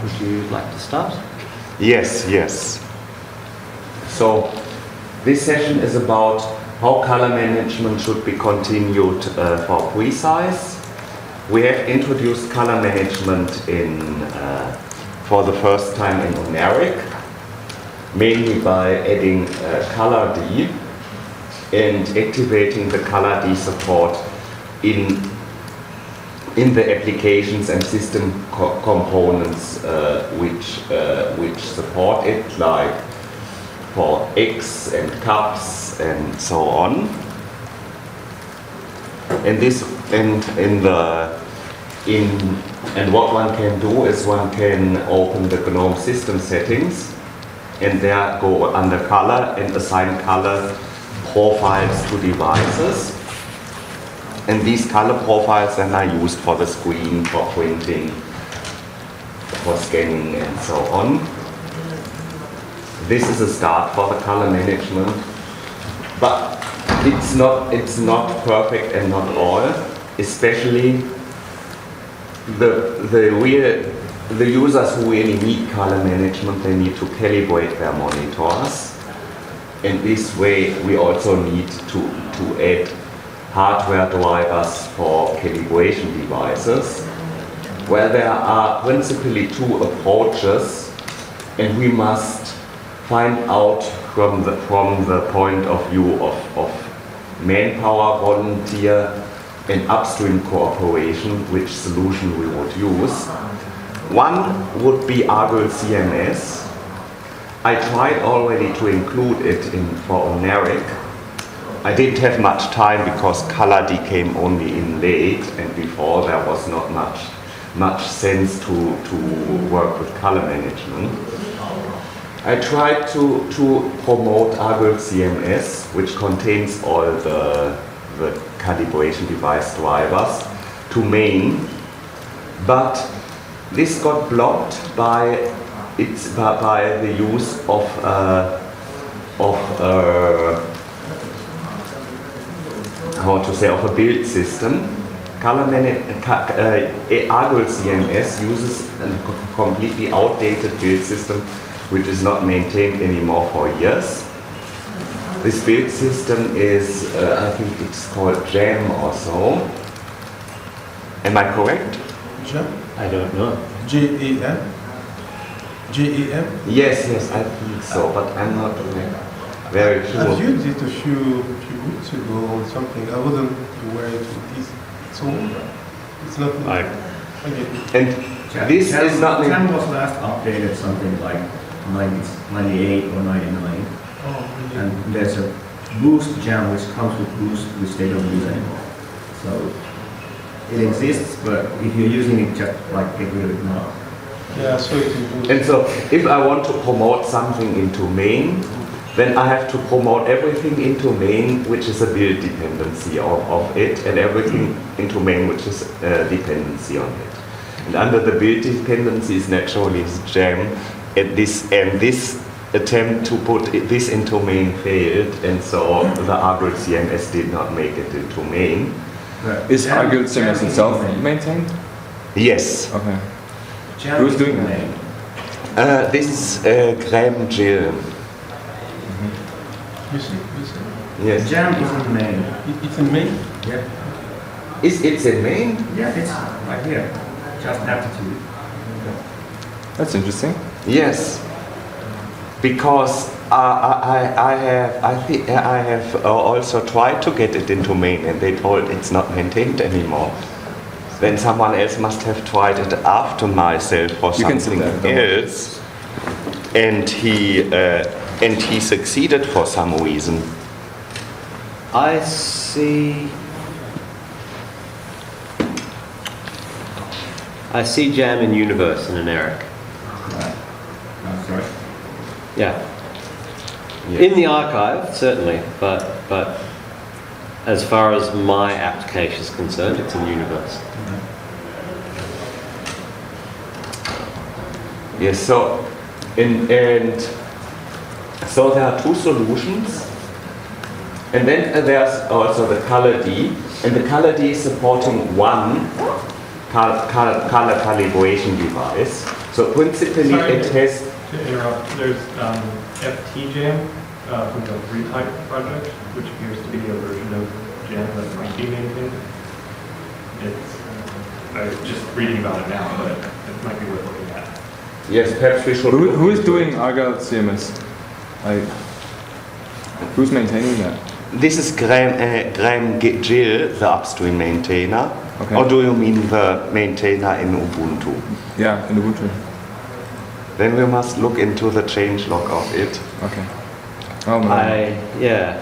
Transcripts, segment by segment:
would you like to start? Yes, yes. So this session is about how color management should be continued for Precise. We have introduced color management for the first time in numeric, mainly by adding color D and activating the color D support in the applications and system components which support it, like for X and cups and so on. And what one can do is one can open the GNOME system settings and there go under color and assign color profiles to devices. And these color profiles then are used for the screen, for printing, for scanning and so on. This is a start for the color management, but it's not perfect and not all. Especially the users who really need color management, they need to calibrate their monitors. In this way, we also need to add hardware drivers for calibration devices, where there are principally two approaches, and we must find out from the point of view of manpower, volunteer, and upstream cooperation, which solution we would use. One would be Argyle CMS. I tried already to include it for numeric. I didn't have much time because color D came only in late, and before there was not much sense to work with color management. I tried to promote Argyle CMS, which contains all the calibration device drivers, to main, but this got blocked by the use of a build system. Argyle CMS uses a completely outdated build system which is not maintained anymore for years. This build system is, I think it's called JAM or so. Am I correct? JAM? I don't know. JAM? JAM? Yes, I think so, but I'm not very sure. I've used it a few weeks ago or something. I wasn't aware it is so old. It's not. I get it. And this is not. JAM was last updated something like 98 or 99. Oh, really? And there's a boost jam which comes with boost which they don't use anymore. So it exists, but if you're using it, just like get rid of it now. Yeah, so it is. And so if I want to promote something into main, then I have to promote everything into main which is a build dependency of it, and everything into main which is a dependency on it. And under the build dependency is naturally jam, and this attempt to put this into main failed, and so the Argyle CMS did not make it into main. Is Argyle CMS itself maintained? Yes. Okay. Jam Who's is doing the that? main. This is Graham Jill. You see? Yes. Jam is in the main. It's in main? Yeah. It's in main? Yeah, it's right here. Just aptitude. That's interesting. Yes. Because I have also tried to get it into main, and they told it's not maintained anymore. Then someone else must have tried it after myself for something else, and he succeeded for some reason. I see jam in universe in an Eric. I'm sorry. Yeah. Yes. In the archive, certainly, but as far as my application is concerned, it's in universe. Yes, so so there are two solutions, and then there's also the color D, and the color D is supporting one color calibration device, So principally Sorry. it has, To interrupt, there's FTJam from the Retype project, which appears to be a version of Jam that might be maintained. I was just reading about it now, but it might be worth looking at. yes, perhaps we should. Who look is into doing it. Argyle CMS? Like, who's maintaining that? This is Graham Gill, the upstream maintainer. Okay. Or do you mean the maintainer in Ubuntu? Yeah, in Ubuntu. Then we must look into the changelog of it. Okay. Oh man. Yeah.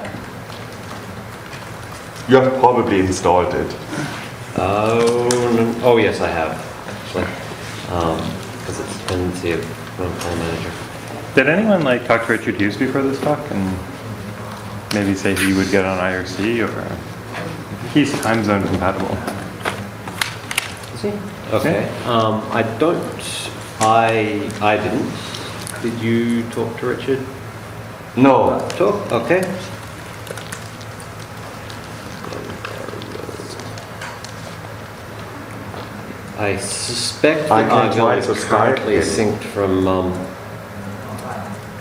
You have probably installed it. Oh yes, I have actually, because it's a dependency of Runtime Manager. Did anyone like talk to Richard Hughes before this talk and maybe say he would get on IRC, or he's time zone compatible? Is he? Okay. I don't. I didn't. Did you talk to Richard? No. Talk. Okay. I suspect I that can Argyle try is to Skype currently him. synced from.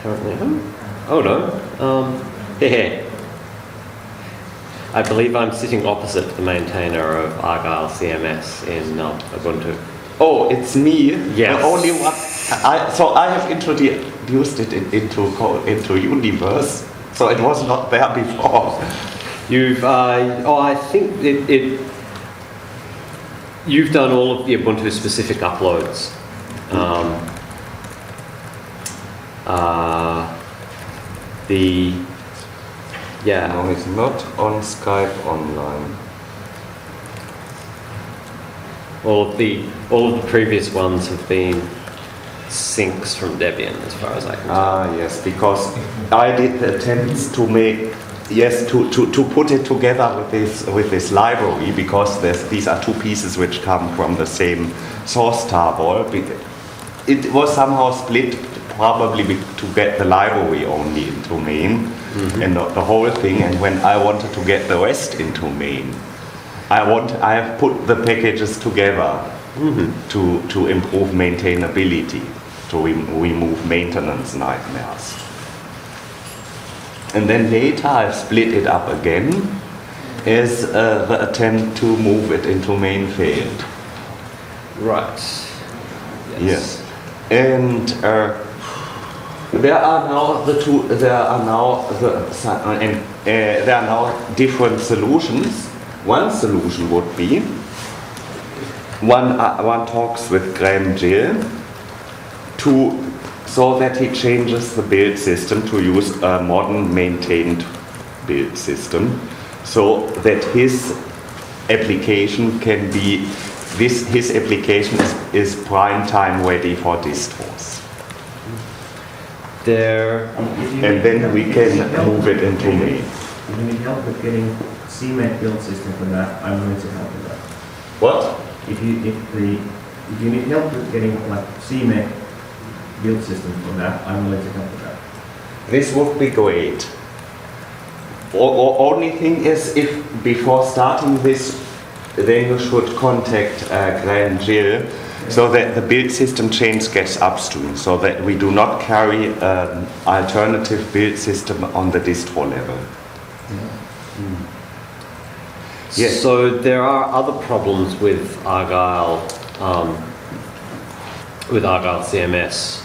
Currently who? Oh no. Yeah. I believe I'm sitting opposite the maintainer of Argyle CMS in Ubuntu. Oh, it's me. Yes. The only one. So I have introduced it into Universe. So it was not there before. You've. I think you've done all of the Ubuntu specific uploads. Yeah. No, it's not on Skype online. All of the previous ones have been syncs from Debian, as far as I can tell. Ah, yes, because I did attempts to make, to put it together with this library, because these are two pieces which come from the same source tarball. It was somehow split, probably to get the library only into main, and the whole thing. And when I wanted to get the rest into main, I have put the packages together to improve maintainability, to remove maintenance nightmares. And then later I split it up again as the attempt to move it into main failed. Right. Yes. And there are now different solutions. One solution would be one talks with Graham Gill so that he changes the build system to use a modern maintained build system, so that his application can be his application is prime time ready for distros. And then we can move it into main. If you need help with getting CMake build system for that, I'm willing to help with that. What? If you need help with getting like CMake build system for that, I'm willing to help with that. This would be great. Only thing is, if before starting this, then you should contact Graham Gill, so that the build system change gets upstream, so that we do not carry an alternative build system on the distro level. Yes. So there are other problems with Argyle CMS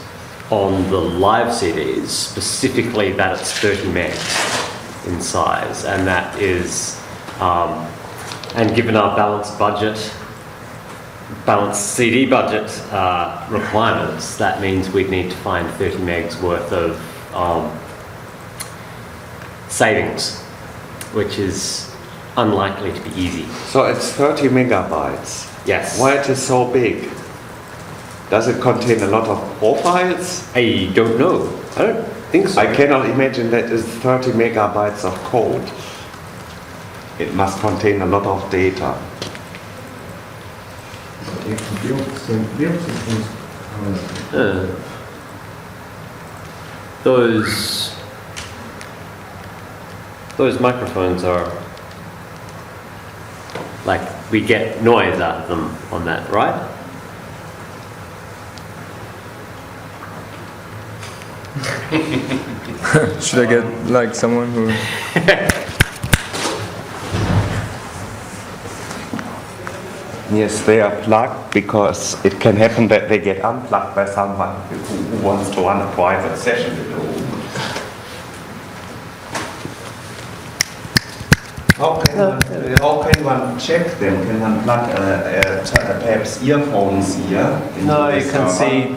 on the live CDs, specifically that it's 30 megs in size, and that is, and given our balanced CD budget requirements, that means we'd need to find 30 megs worth of savings, which is unlikely to be easy. So it's 30 megabytes. Yes. Why it is so big? Does it contain a lot of profiles? I don't know. I don't think so. I cannot imagine that is 30 megabytes of code. It must contain a lot of data. If build systems, Those microphones are like, we get noise out of them on that, right? Should I get like someone who? Yes, they are plugged because it can happen that they get unplugged by someone who wants to run a private session with you. How can one check them? Can one plug perhaps earphones here? No, into you the can server? see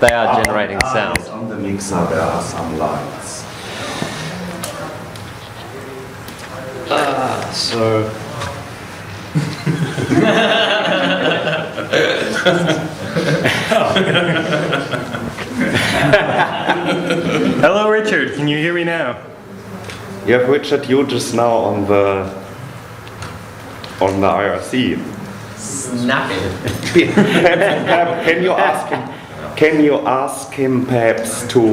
they are generating sound. Yes, on the mixer there are some lights. So. Hello, Richard. Can you hear me now? You have Richard Hugh just now on the IRC. Snapping. Perhaps, can you ask him? Can you ask him perhaps to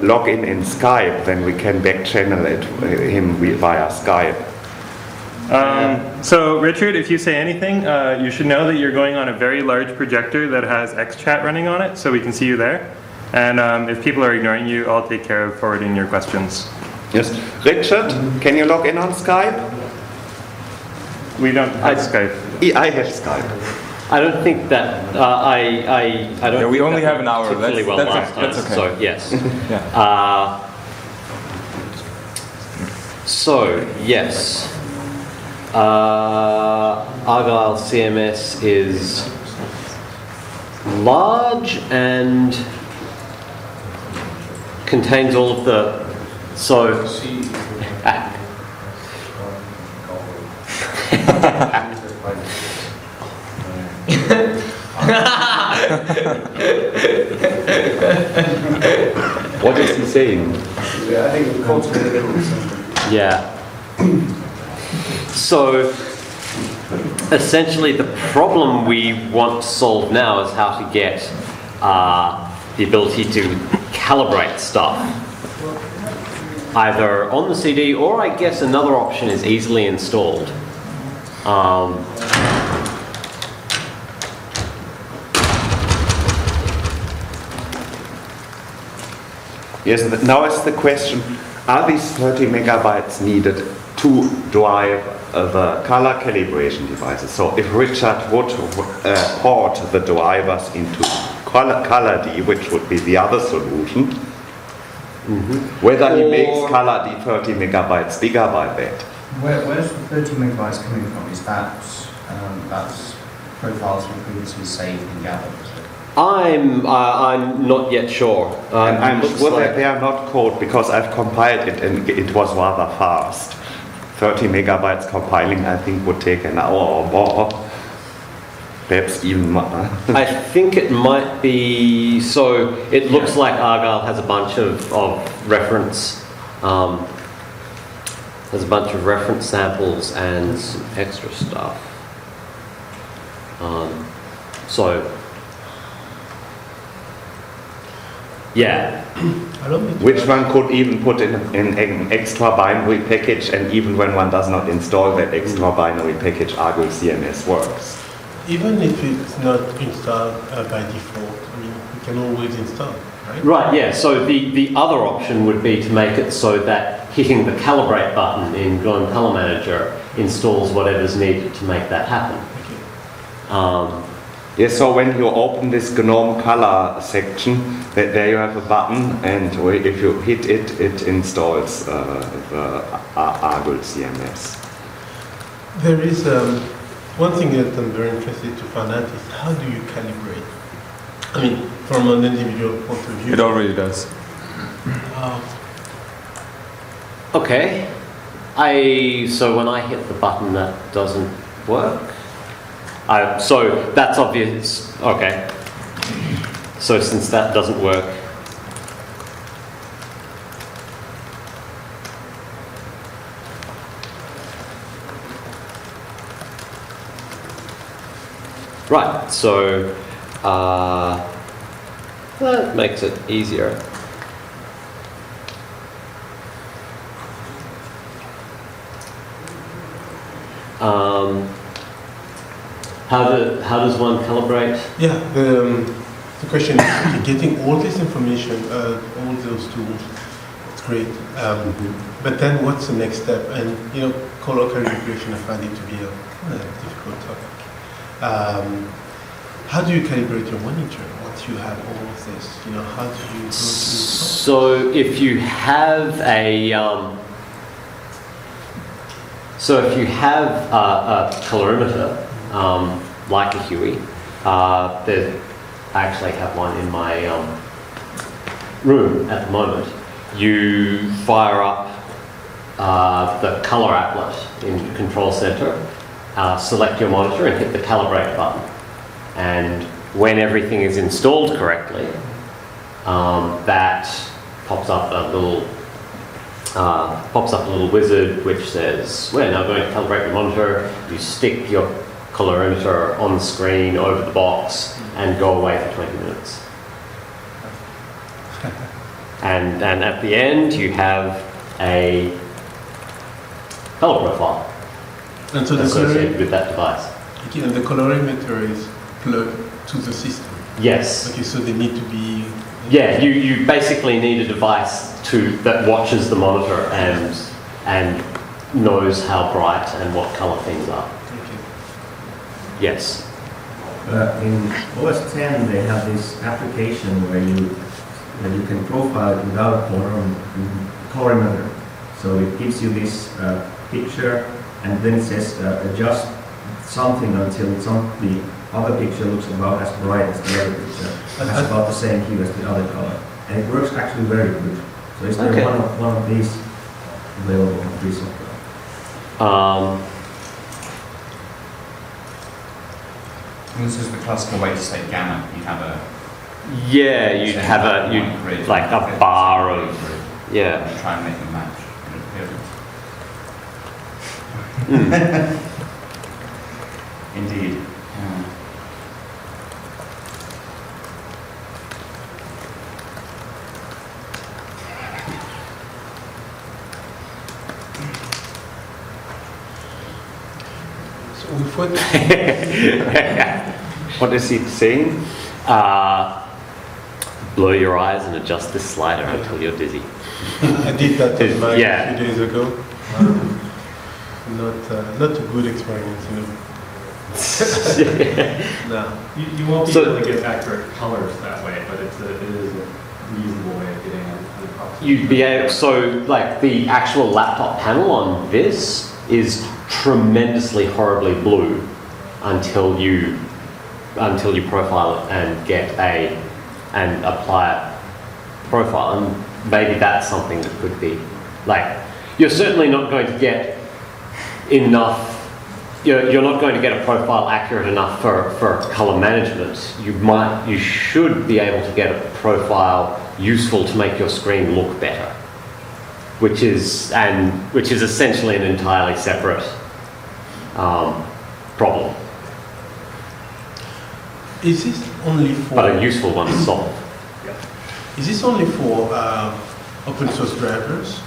log in Skype? Then we can back channel him via Skype. So, Richard, if you say anything, you should know that you're going on a very large projector that has XChat running on it, so we can see you there. And if people are ignoring you, I'll take care of forwarding your questions. Yes, Richard, can you log in on Skype? We don't have Skype. I have Skype. I don't think that I don't. Yeah, we think only that have an hour. went particularly well That's last time. okay. So yes. Yeah. So yes, Argyle CMS is large and contains all of the What is he saying? I think the code's in the middle or something. Yeah. So essentially the problem we want to solve now is how to get the ability to calibrate stuff either on the CD, or I guess another option is easily installed. Yes, now is the question, are these 30 megabytes needed to drive the color calibration devices? So if Richard would port the drivers into ColorD, which would be the other solution, whether he makes ColorD 30 megabytes bigger by that. Where's the 30 megabytes coming from? Is that that's profiles we previously saved and gathered? I'm not yet sure. And I'm looks sure like- that they are not code because I've compiled it and it was rather fast. 30 megabytes compiling I think would take an hour or more. Perhaps even more. I think it might be, so it looks like Argyle has a bunch of reference, samples and some extra stuff. So, yeah. I don't think Which one could even put in an extra binary package, and even when one does not install that extra binary package, Argyle CMS works. even if it's not installed by default, I mean, we can always install, right? Right, yeah, so the other option would be to make it so that hitting the calibrate button in GNOME Color Manager installs whatever's needed to make that happen. Yes, so when you open this GNOME color section, there you have a button, and if you hit it, it installs the Argyle CMS. There is one thing that I'm very interested to find out is how do you calibrate? I mean, from an individual point of view. It already does. Okay, so when I hit the button that doesn't work? So that's obvious, okay. So since that doesn't work, right, so that makes it easier. How does one calibrate? Yeah, The question is, okay, getting all this information, all those tools, it's great. But then what's the next step? And, color calibration, I find it to be a difficult topic. How do you calibrate your monitor once you have all of this? How do you go to... So if you have a colorimeter, like a Huey, I actually have one in my room at the moment. You fire up the color applet in Control Center, select your monitor and hit the calibrate button. And when everything is installed correctly, that pops up a little wizard which says, we're now going to calibrate your monitor. You stick your colorimeter on the screen over the box and go away for 20 minutes. And at the end, you have a color profile And so associated with that device. Okay, and the colorimeter is plugged to the system. Yes. Okay, so they need to be... Yeah, you basically need a device that watches the monitor and knows how bright and what color things are. Okay. Yes. In OS 10, they have this application where you can profile it without colorimeter. So it gives you this picture, and then it says adjust something until the other picture looks about as bright as the other picture. It has about the same hue as the other color, and it works actually very good. So is there Okay. one of these available on free software? This is the classical way to say gamma. You have a Yeah, you'd have like a bar of, yeah. try and make them match in appearance. Indeed. So with what... What is he saying? Blow your eyes and adjust this slider until you're dizzy. I did that on mine Yeah. a few days ago. Not a good experience, No. You won't be So- able to get accurate colors that way, but it is a reasonable way of getting an approximation. You'd be able, so like the actual laptop panel on this is tremendously horribly blue until you profile it and apply a profile, and maybe that's something that could be like, you're certainly not going to get enough. You're not going to get a profile accurate enough for color management. You should be able to get a profile useful to make your screen look better, which is essentially an entirely separate problem, Is this only for... but a useful one to solve. Is this only for open source drivers,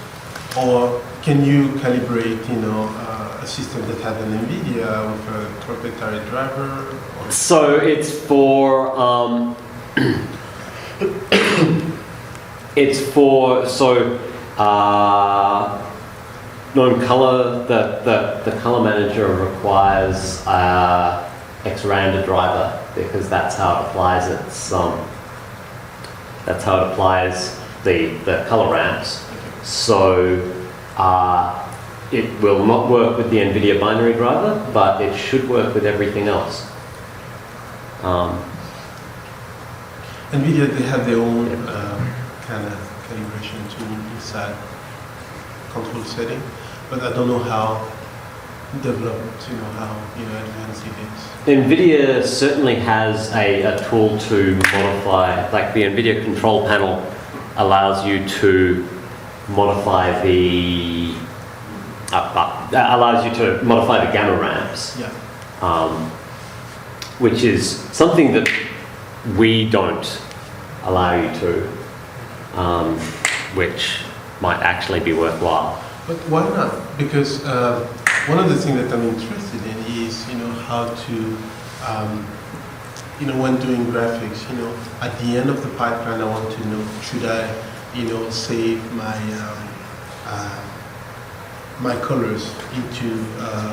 or can you calibrate, a system that has an NVIDIA with a proprietary driver? Or... So it's for non-color. The color manager requires X-Randa driver because that's how it applies the color ramps. So it will not work with the NVIDIA binary driver, but it should work with everything else. NVIDIA, they have their own kind of calibration tool inside control setting, but I don't know how developed, how advanced it is. NVIDIA certainly has a tool to modify, like the NVIDIA control panel allows you to modify the gamma ramps, Yeah. which is something that we don't allow you to, which might actually be worthwhile. But why not? Because one of the things that I'm interested in is, how to when doing graphics, at the end of the pipeline, I want to know, should I, save my colors into,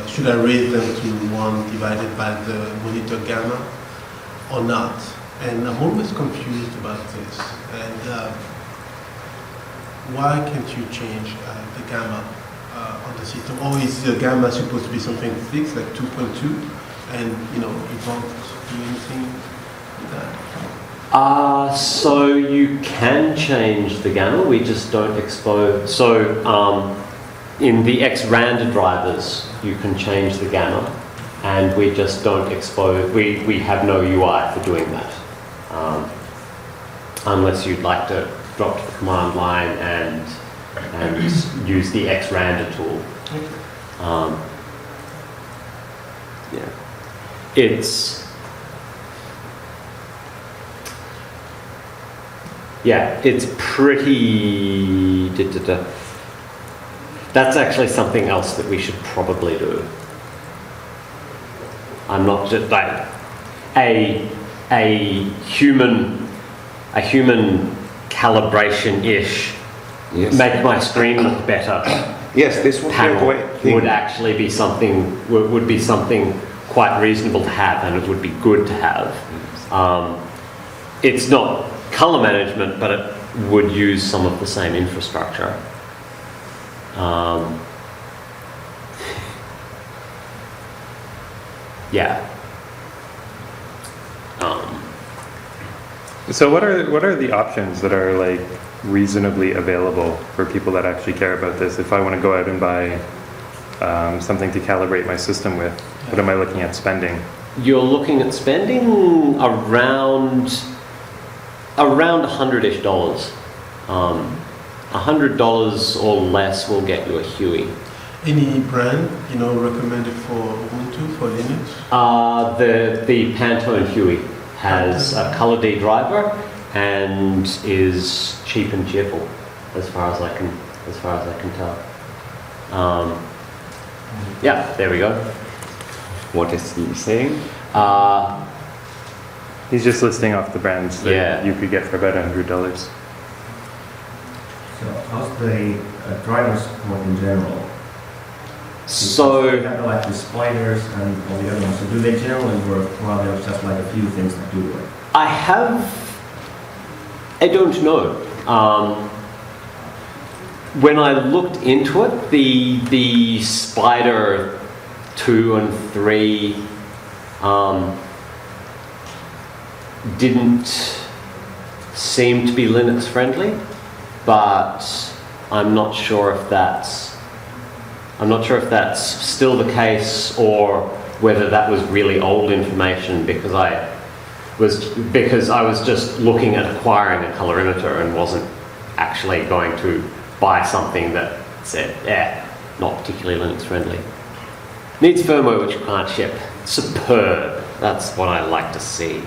should I raise them to 1 divided by the monitor gamma or not? And I'm always confused about this. And why can't you change the gamma on the system? Or is the gamma supposed to be something fixed, like 2.2, and you won't do anything with that? So you can change the gamma, we just don't expose. So in the X-Rand drivers, you can change the gamma, and we just don't expose, we have no UI for doing that. Unless you'd like to drop to the command line and use the X-Rand tool. Yeah. It's pretty... That's actually something else that we should probably do. I'm not just like a human calibration-ish, Yes. make my screen look better. Yes, this would be a Panel great thing. would actually be something quite reasonable to have, and it would be good to have. It's not color management, but it would use some of the same infrastructure. Yeah. So what are the options that are like reasonably available for people that actually care about this? If I want to go out and buy something to calibrate my system with, what am I looking at spending? You're looking at spending around $100-ish. $100 or less will get you a Huey. Any brand, recommended for Ubuntu, for Linux? The Pantone Huey has a Color D driver and is cheap and cheerful, as far as I can tell. Yeah, there we go. What is he saying? He's just listing off the brands that Yeah. you could get for about $100. So how's the driver support in general? So You have like the spiders and all the other ones. So do they generally work, or are there just like a few things that do work? I don't know. When I looked into it, the Spider 2 and 3 didn't seem to be Linux friendly, but I'm not sure if that's still the case, or whether that was really old information, because I was just looking at acquiring a colorimeter and wasn't actually going to buy something that said, not particularly Linux friendly. Needs firmware which you can't ship. Superb. That's what I like to see.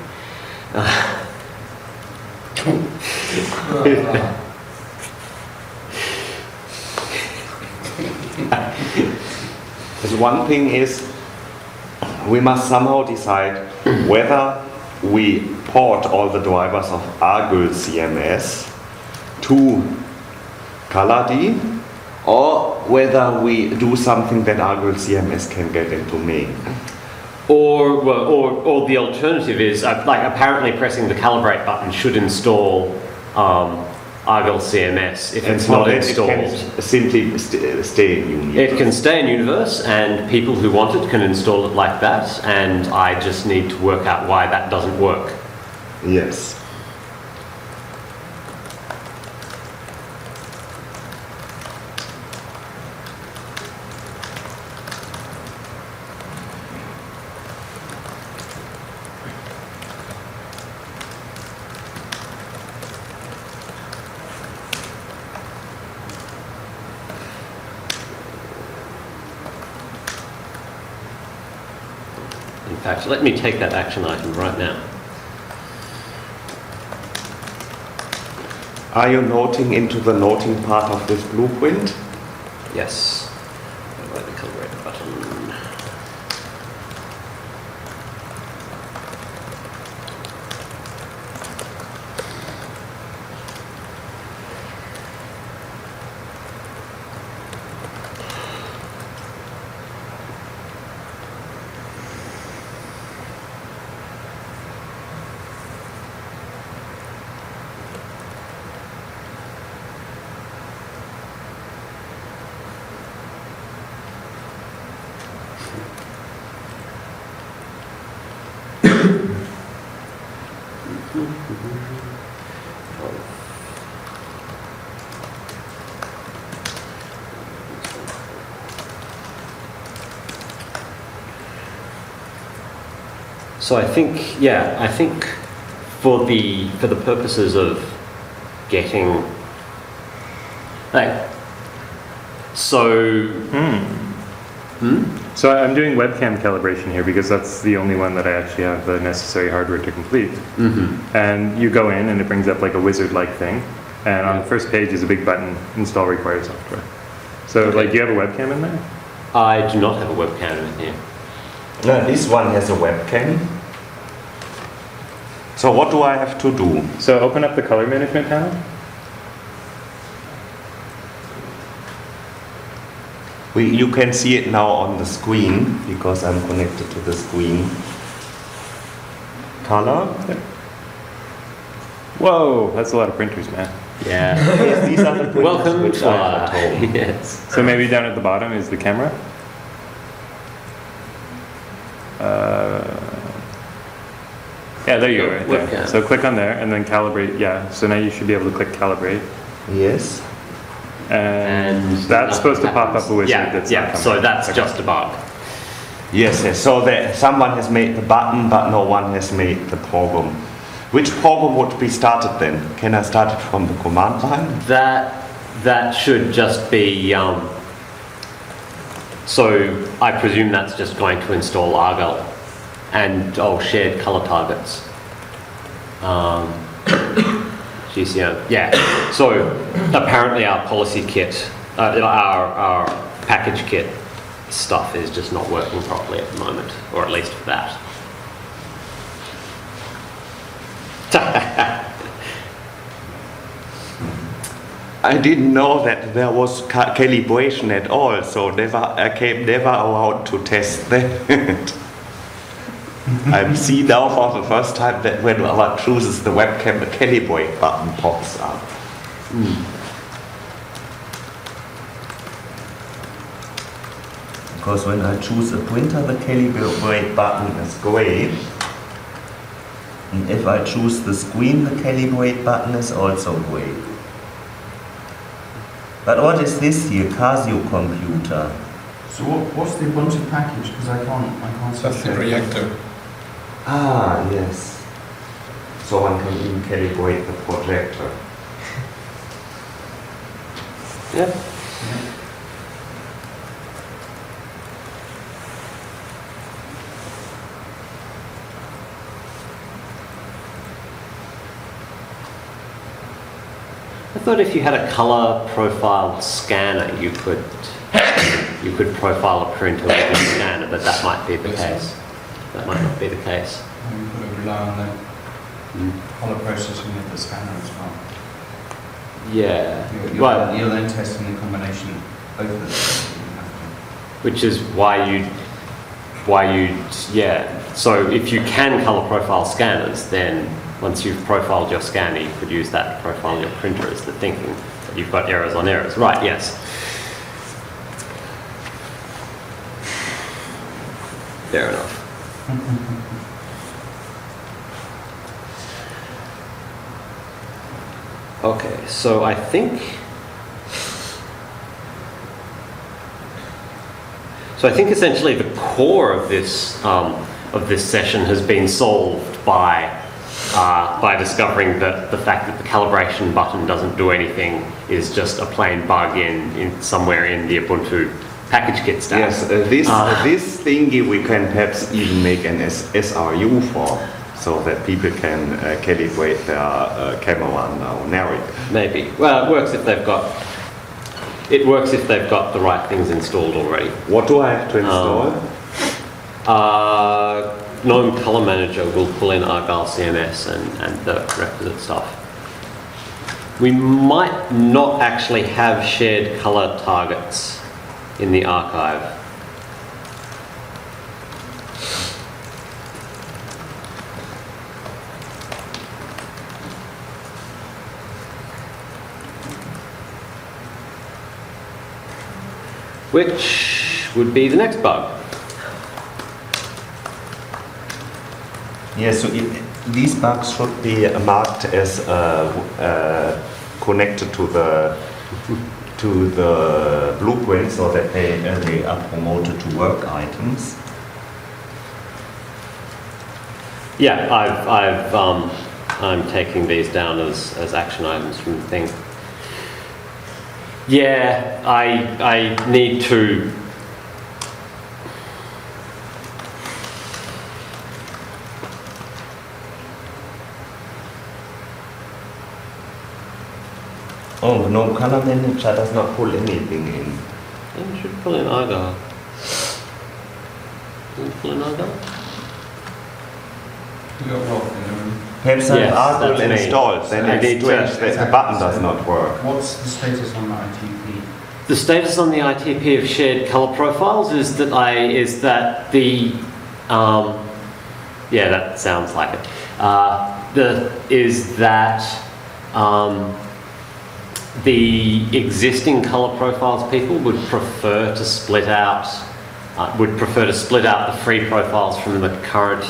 Because one thing is, we must somehow decide whether we port all the drivers of Argyle CMS to ColorD, or whether we do something that Argyle CMS can get into main. Or the alternative is, apparently pressing the calibrate button should install Argyle CMS. If it's not installed, it can simply stay in Universe. it can stay in Universe, and people who want it can install it like that, and I just need to work out why that doesn't work. Yes. In fact, let me take that action item right now. Are you noting into the noting part of this blueprint? Yes. Right, the calibrate button. So I think, yeah, I think for the purposes of getting, like, so, So I'm doing webcam calibration here because that's the only one that I actually have the necessary hardware to complete. And you go in and it brings up like a wizard-like thing. And on the first page is a big button, install required software. So Okay. like, do you have a webcam in there? I do not have a webcam in here. No, this one has a webcam. So what do I have to do? So open up the color management panel. You can see it now on the screen because I'm connected to the screen. Color. Whoa, that's a lot of printers, man. Yeah. Yes, these are the printers Welcome which to I have at home. yes. So maybe down at the bottom is the camera. Yeah, there you go, right there. Webcam. So click on there and then calibrate. Yeah, so now you should be able to click calibrate. Yes. And And that's supposed to pop up a wizard Yeah, that's yeah. not coming. So that's Okay. just a bug. Yes, yes. So that someone has made the button, but no one has made the program. Which program would be started then? Can I start it from the command line? That should just be. So I presume that's just going to install Argyle and shared color targets. GCM. Yeah. So apparently our policy kit, our package kit stuff is just not working properly at the moment, or at least for that. I didn't know that there was calibration at all, so I came never around to test that. I see now for the first time that when one chooses the webcam, the calibrate button pops up. Because when I choose a printer, the calibrate button is gray. And if I choose the screen, the calibrate button is also gray. But what is this here? Casio computer. So what's the Ubuntu package? Because I can't see That's the it. projector. Ah, yes. So one can even calibrate the projector. Yeah. I thought if you had a color profile scanner, you could profile a printer with a scanner, but that might be the case. That might not be the case. You've got to rely on the color processing of the scanner as well. Yeah. You're then testing the combination of both of them. Which is why you, yeah. So if you can color profile scanners, then once you've profiled your scanner, you could use that to profile your printer, is the thinking. But you've got errors on errors. Right, yes. Fair enough. Okay, so I think essentially the core of this session has been solved by discovering that the fact that the calibration button doesn't do anything is just a plain bug in somewhere in the Ubuntu package kit stack. Yes, this thingy we can perhaps even make an SRU for, so that people can calibrate their camera now. Maybe. Well, it works if they've got the right things installed already. What do I have to install? GNOME Color Manager will pull in Argyle CMS and the requisite stuff. We might not actually have shared color targets in the archive. Which would be the next bug. Yes, so these bugs should be marked as connected to the blueprint so that they are promoted to work items. Yeah, I'm taking these down as action items from the thing. Yeah, I need to. Oh, no, color manager does not pull anything in. It should pull in IDAR. Does it pull in IDAR? You got Rolf in the room. Perhaps Yes, an that's me. installed, then I need it's to- strange that the button does not work. What's the status on the ITP? The status on the ITP of shared color profiles is that the yeah, that sounds like it. The existing color profiles people would prefer to split out the free profiles from the current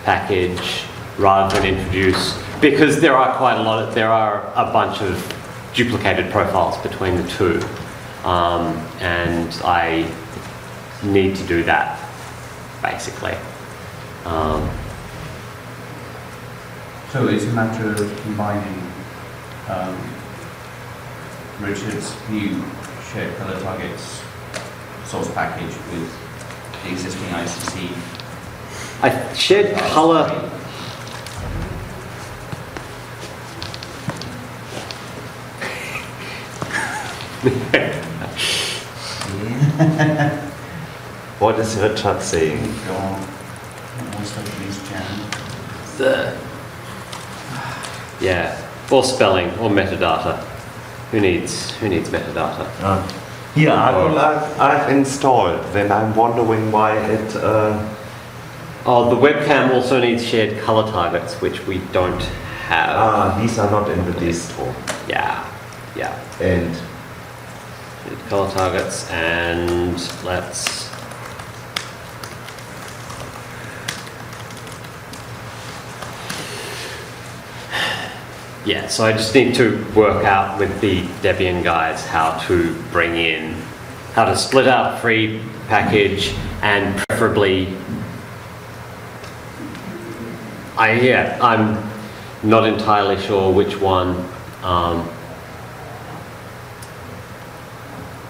package rather than introduce, because there are a bunch of duplicated profiles between the two, and I need to do that basically. So it's a matter of combining Richard's new shared color targets source package with the existing ICC. Shared color. What is Richard saying? Go on. More stuff in this jam. Yeah, or spelling, or metadata. Who needs metadata? Here, I've installed, then I'm wondering why it... Oh, the webcam also needs shared color targets, which we don't have. these are not in the distro. Yeah. And Shared color targets, and let's. Yeah, so I just need to work out with the Debian guys how to split out free package, and preferably, I'm not entirely sure which one,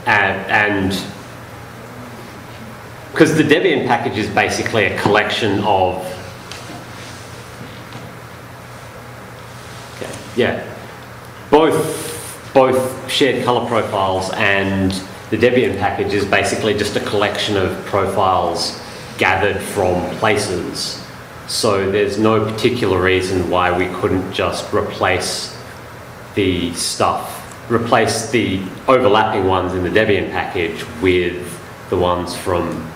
and because the Debian package is basically a collection of both shared color profiles, and the Debian package is basically just a collection of profiles gathered from places. So there's no particular reason why we couldn't just replace the overlapping ones in the Debian package with the ones from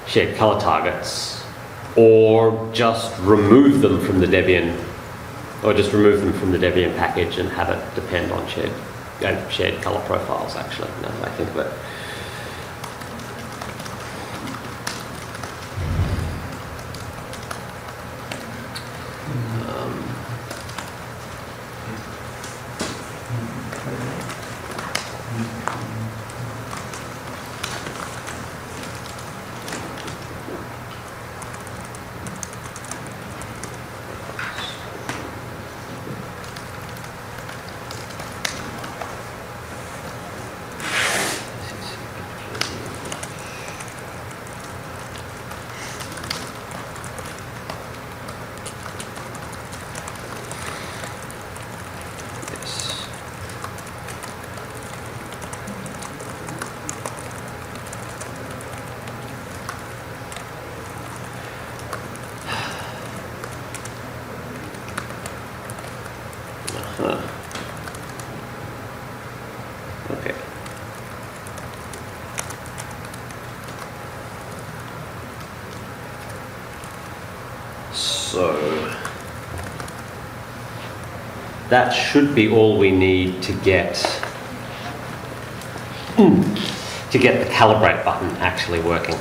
shared color targets, or just remove them from the Debian package and have it depend on shared color profiles, actually, now that I think of it. Okay. So that should be all we need to get the calibrate button actually working.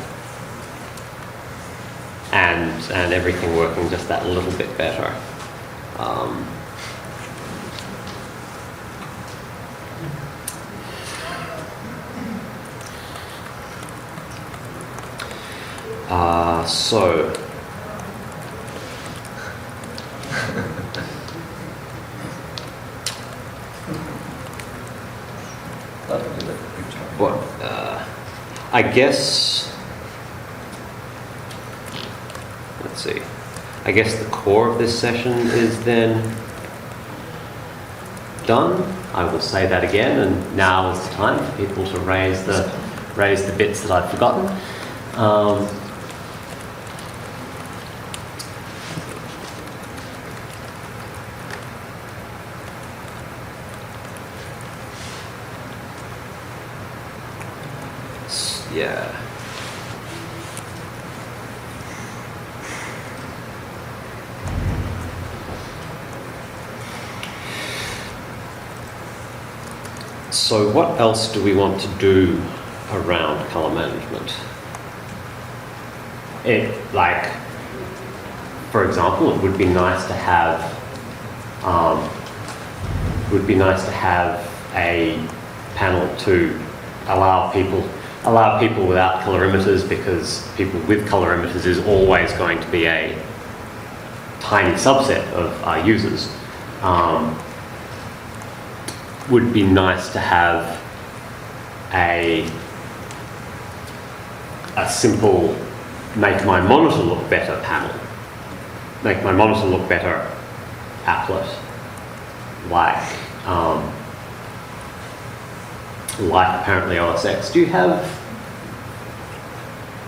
and everything working just that little bit better. So what? I guess. Let's see. I guess the core of this session is then done. I will say that again, and now is the time for people to raise the bits that I've forgotten. Yeah. So what else do we want to do around color management? For example, it would be nice to have a panel to allow people without colorimeters, because people with colorimeters is always going to be a tiny subset of our users. Would be nice to have a simple make my monitor look better panel, make my monitor look better applet, like apparently OS X. Do you have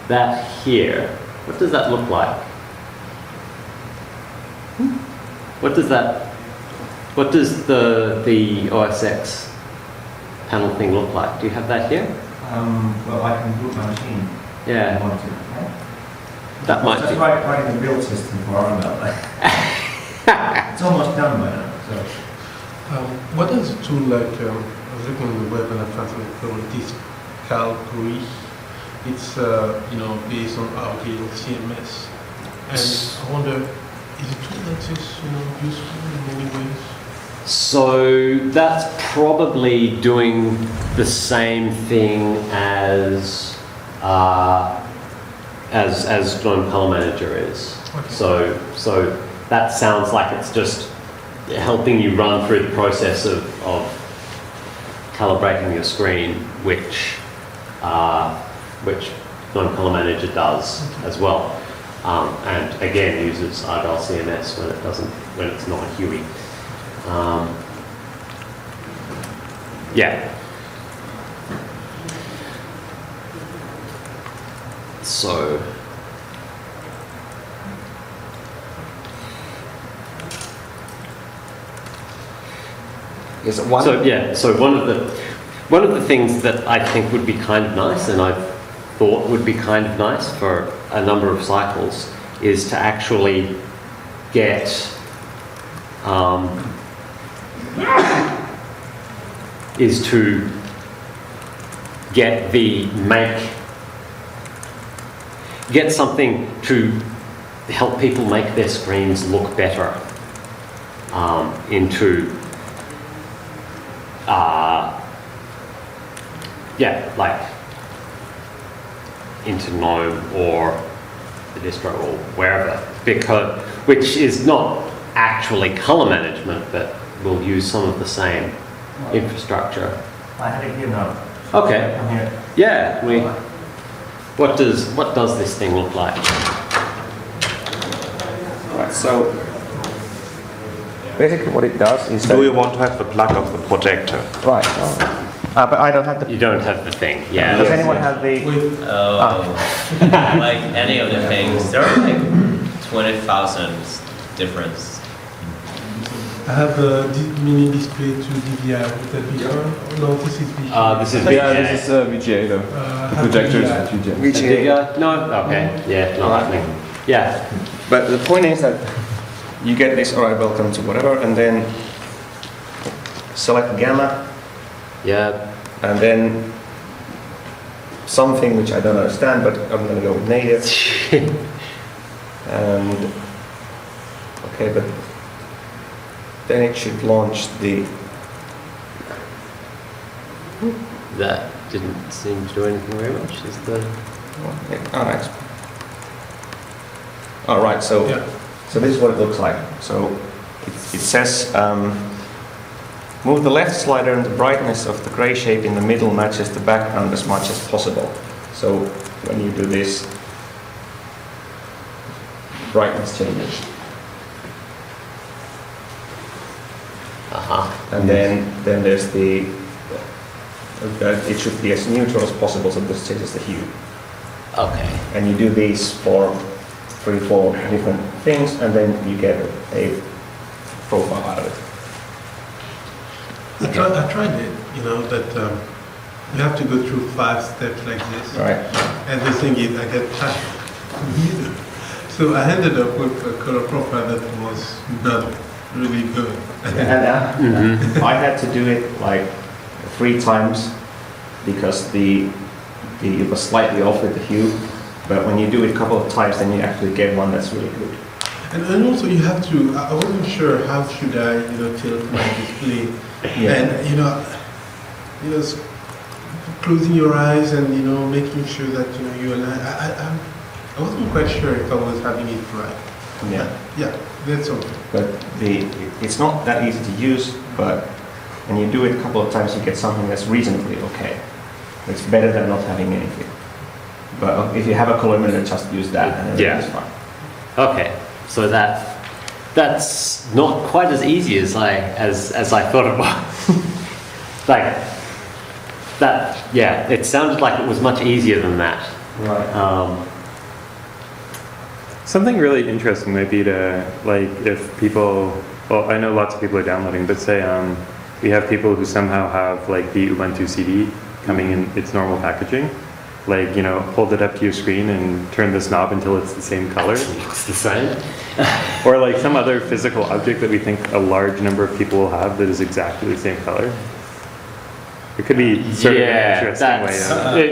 that here? What does that look like? What does the OS X panel thing look like? Do you have that here? Well, I can boot my machine. Yeah. If I want to, right? That might Just be. writing the build system for Armel. It's almost done by now. So. What is a tool like, I was looking on the web and I found something called this Calgary. It's based on Argyle CMS. And I wonder, is a tool that is useful in many ways? So that's probably doing the same thing as Gnome Color Manager is. Okay. So that sounds like it's just helping you run through the process of calibrating your screen, which Gnome Color Manager does as well, and again uses Argyle CMS when it's not Huey. Yeah. So. Is one So one of the things that I think would be kind of nice, and I've thought would be kind of nice for a number of cycles, is to actually get get something to help people make their screens look better into GNOME or the distro or wherever, which is not actually color management, but will use some of the same infrastructure. I had it here now. Okay. I'm here. Yeah. What does this thing look like? Right, so basically what it does is Do you want to have the plug of the projector? right, but I don't have the. You don't have the thing. Yeah. Does anyone have the? Like any of the things, there are like 20,000 difference. I have a mini display to DVI. Would that be no, this is VGA. This is Yeah, VGA. this is VGA though. The have projector is VGA. VGA. No. Okay. Yeah. Not happening. Yeah. But the point is that you get this, all right, welcome to whatever, and then select gamma, Yeah. and then something which I don't understand, but I'm going to go with native. And okay, but then it should launch the. That didn't seem to do anything very much. Is the All right. All right. So Yeah. so this is what it looks like. So it says. Move the left slider and the brightness of the gray shape in the middle matches the background as much as possible. So when you do this, brightness changes. And then there's the, it should be as neutral as possible, so this changes the hue. okay. And you do these for 3-4 different things, and then you get a profile out of it. I tried it, that you have to go through 5 steps like this. Right. And the thing is, I get tired. So I ended up with a color profile that was not really good. And I had to do it like 3 times because it was slightly off with the hue. But when you do it a couple of times, then you actually get one that's really good. And also you have to, I wasn't sure how should I, tilt my display. Yeah. And, closing your eyes and, making sure that, you align. I wasn't quite sure if I was having it right. Yeah. Yeah, that's okay. But it's not that easy to use, but when you do it a couple of times, you get something that's reasonably okay. It's better than not having anything. But if you have a colorimeter, just use that and everything's fine. Okay, so that's not quite as easy as I thought it was. Like that, yeah. It sounded like it was much easier than that. Right. Something really interesting might be to, like, if people, well, I know lots of people are downloading, but say we have people who somehow have like the Ubuntu CD coming in its normal packaging. Like, hold it up to your screen and turn this knob until it's the same color. It looks the same. Or like some other physical object that we think a large number of people will have that is exactly the same color. It could be sort of an interesting way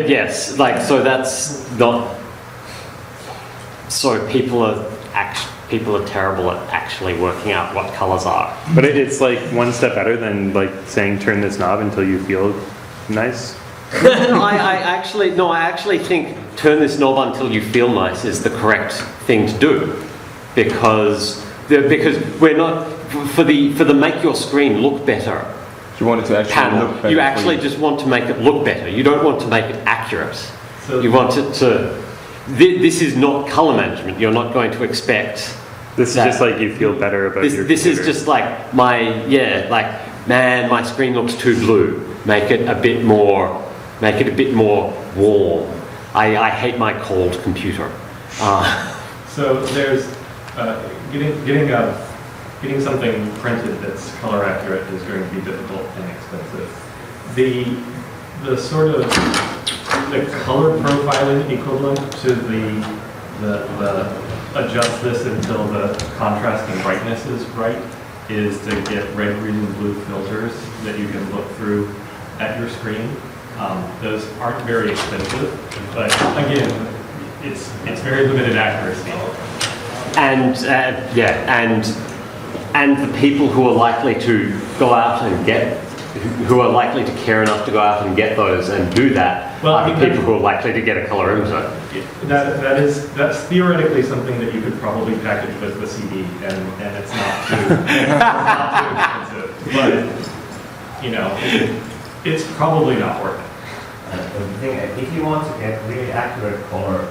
of... yes, like, so that's not... So people are terrible at actually working out what colors are. But it's like one step better than like saying turn this knob until you feel nice. No, I actually think turn this knob until you feel nice is the correct thing to do, because we're not for the make your screen look better. You want it to actually panel. look better. You actually just want to make it look better. You don't want to make it accurate. So You want it to. This is not color management. You're not going to expect. This is just like you feel better about your This is computer. just like man, my screen looks too blue. Make it a bit more warm. I hate my cold computer. So there's getting something printed that's color accurate is going to be difficult and expensive. The sort of the color profiling equivalent to the adjust this until the contrast and brightness is right is to get red, green, and blue filters that you can look through at your screen. Those aren't very expensive, but again, it's very limited accuracy. And and the people who are likely to go out and who are likely to care enough to go out and get those and do that Well, are the people who are likely to get a colorimeter. That's theoretically something that you could probably package with the CD, and it's not too, not too expensive. But it's probably not worth it. The thing, if you want to get really accurate color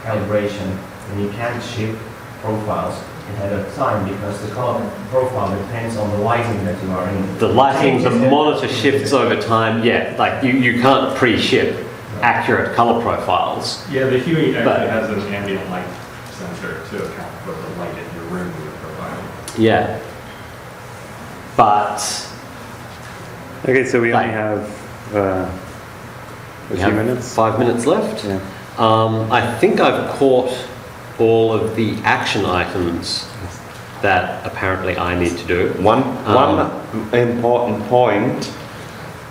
calibration, then you can't ship profiles ahead of time because the color profile depends on the lighting that you are in. The lighting, the monitor shifts over time. Yeah, like you can't pre-ship accurate color profiles. Yeah, the Huey actually has an ambient light sensor to account for the light in your room with your profile. Yeah, but Okay, so we Like- only have we a few have minutes. 5 minutes left. Yeah. I think I've caught all of the action items that apparently I need to do. One important point,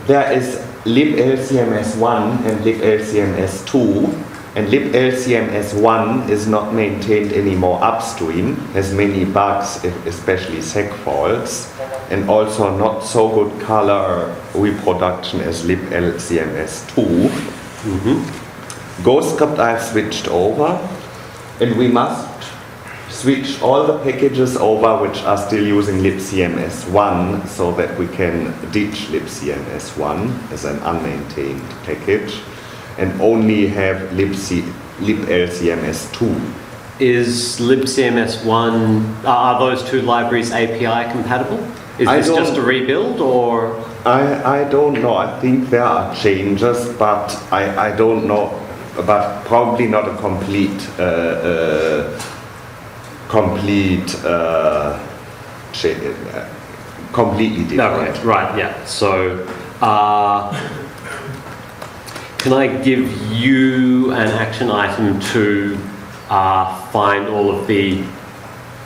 there is libLCMS1 and libLCMS2. And libLCMS1 is not maintained anymore upstream, has many bugs, especially seg faults, and also not so good color reproduction as libLCMS2. GoScript I've switched over, and we must switch all the packages over which are still using libCMS1 so that we can ditch libCMS1 as an unmaintained package and only have libLCMS2. Is libCMS1, are those two libraries API compatible? Is this just a rebuild or? I don't know. I think there are changes, but I don't know. But probably not a completely different. Okay, right, yeah. So, can I give you an action item to find all of the,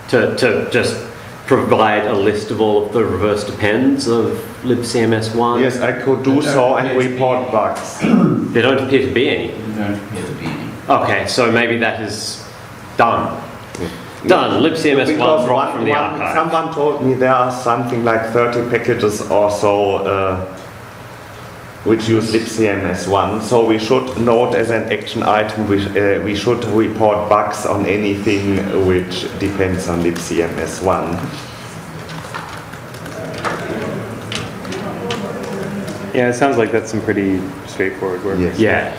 to just provide a list of all of the reverse depends of libCMS1? Yes, I could do so and report bugs. There don't appear to be any. There don't appear to be any. Okay, so maybe that is done. Done. libCMS1 Because dropped from the archive. someone told me there are something like 30 packages or so which use libCMS1. So we should note as an action item, we should report bugs on anything which depends on libCMS1. Yeah, it sounds like that's some pretty straightforward work. Yes. Yeah.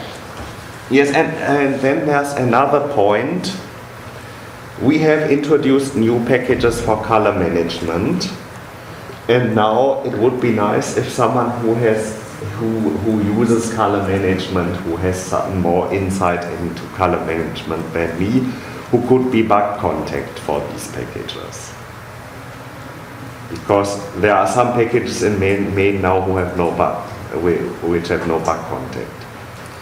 Yes, and then there's another point. We have introduced new packages for color management, and now it would be nice if someone who uses color management, who has some more insight into color management than me, who could be bug contact for these packages. Because there are some packages in main now who have no bug, which have no bug contact.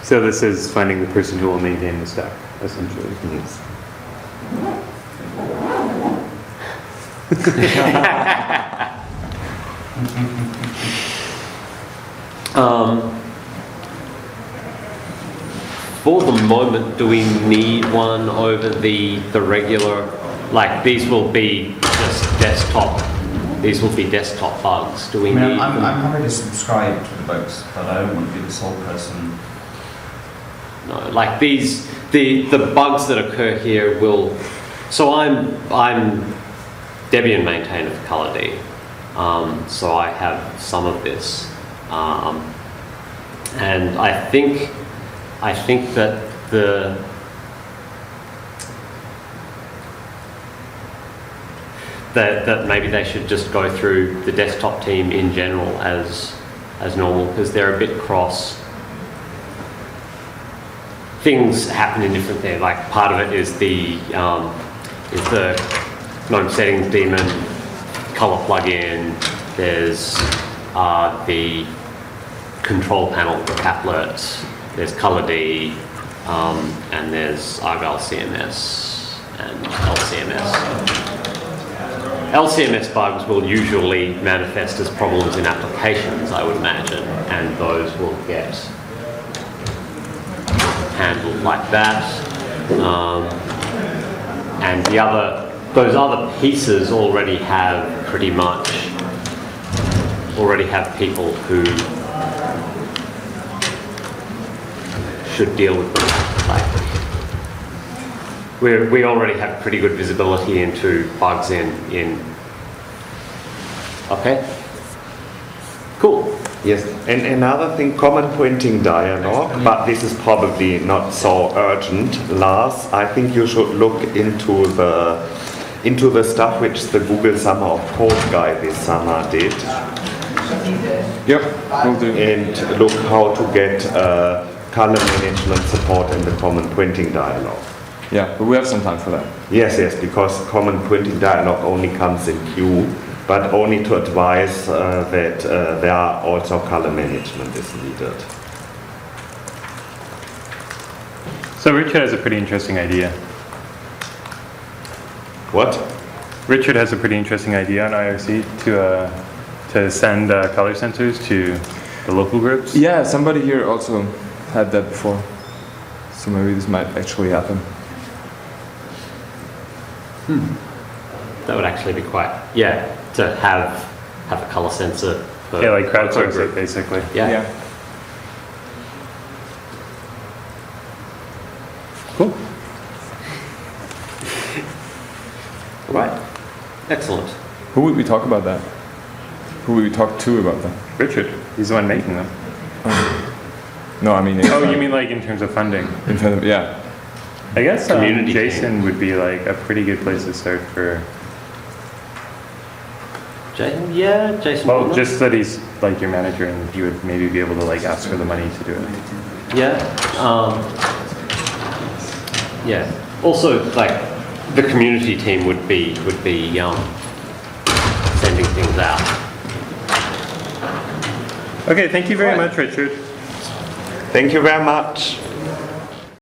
So this is finding the person who will maintain the stack, essentially. Yes. For the moment, do we need one over the regular, like these will be just desktop, these will be desktop bugs, do we I mean, need I'm them? happy to subscribe to the bugs, but I don't want to be the sole person. No, like these, the bugs that occur here will, so I'm Debian maintainer for ColorD, so I have some of this, and I think that that maybe they should just go through the desktop team in general as normal, because they're a bit cross. Things happen in different things. Like part of it is the GNOME settings daemon color plugin. There's the control panel applet. There's ColorD, and there's Argyle CMS and LCMS. LCMS bugs will usually manifest as problems in applications, I would imagine, and those will get handled like that. And those other pieces already have people who should deal with them. Like, we already have pretty good visibility into bugs in. Okay. Cool. Yes, and another thing, common printing dialog, but this is probably not so urgent. Lars, I think you should look into the stuff which the Google Summer of Code guy this summer did. Yep, will do. And look how to get color management support in the common printing dialog. Yeah, but we have some time for that. Yes, because common printing dialog only comes in Q, but only to advise that there are also color management is needed. So Richard has a pretty interesting idea. What? Richard has a pretty interesting idea on IRC to send color sensors to the local groups. Yeah, somebody here also had that before. So maybe this might actually happen. That would actually be quite, yeah, to have a color sensor. Per, Yeah, like per crowdsource group. it basically. Yeah. Cool. Right. Excellent. Who would we talk about that? Who would we talk to about that? Richard, he's the one making them. No, I mean. Oh, you mean like in terms of funding? In terms of, yeah. I guess Community Jason would be like a pretty good place to start for. Jason? Yeah, Jason. Well, Warner? just that he's like your manager, and you would maybe be able to like ask for the money to do it. Yeah. Yeah. Also, like the community team would be sending things out. Okay, thank you very Right. much, Richard. Thank you very much.